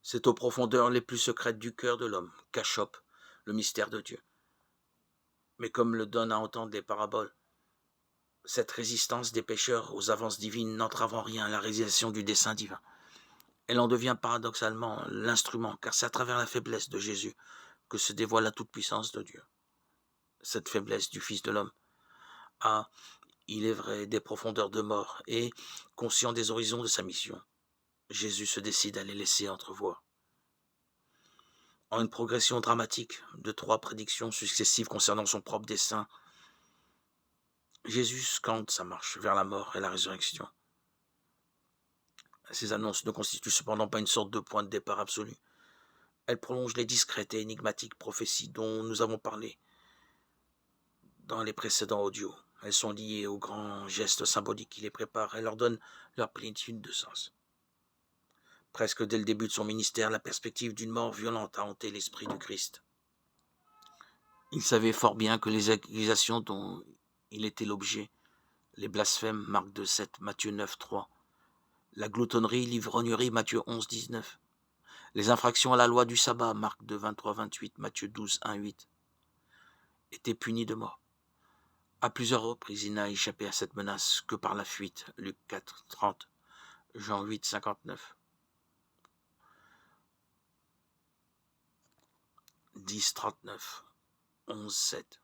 C'est aux profondeurs les plus secrètes du cœur de l'homme qu'achoppe le mystère de Dieu. Mais comme le donnent à entendre les paraboles, cette résistance des pécheurs aux avances divines n'entrave en rien la réalisation du dessein divin. Elle en devient paradoxalement l'instrument, car c'est à travers la faiblesse de Jésus que se dévoile la toute-puissance de Dieu. Cette faiblesse du Fils de l'homme a, il est vrai, des profondeurs de mort, et, conscient des horizons de sa mission, Jésus se décide à les laisser entrevoir. En une progression dramatique de 3 prédictions successives concernant son propre dessein, Jésus scande sa marche vers la mort et la résurrection. Ces annonces ne constituent cependant pas une sorte de point de départ absolu. Elles prolongent les discrètes et énigmatiques prophéties dont nous avons parlé dans les précédents audios. Elles sont liées aux grands gestes symboliques qui les préparent et leur donnent leur plénitude de sens. Presque dès le début de son ministère, la perspective d'une mort violente a hanté l'esprit du Christ. Il savait fort bien que les accusations dont il était l'objet, les blasphèmes, Marc 2,7, Matthieu 9,3, la gloutonnerie, l'ivrognerie, Matthieu 11,19, les infractions à la loi du sabbat, Marc 2, 23-28, Matthieu 12, 1-8, étaient punis de mort. À plusieurs reprises, il n'a échappé à cette menace que par la fuite, Luc 4, 30, Jean 8, 59, 10, 39, 11, 7.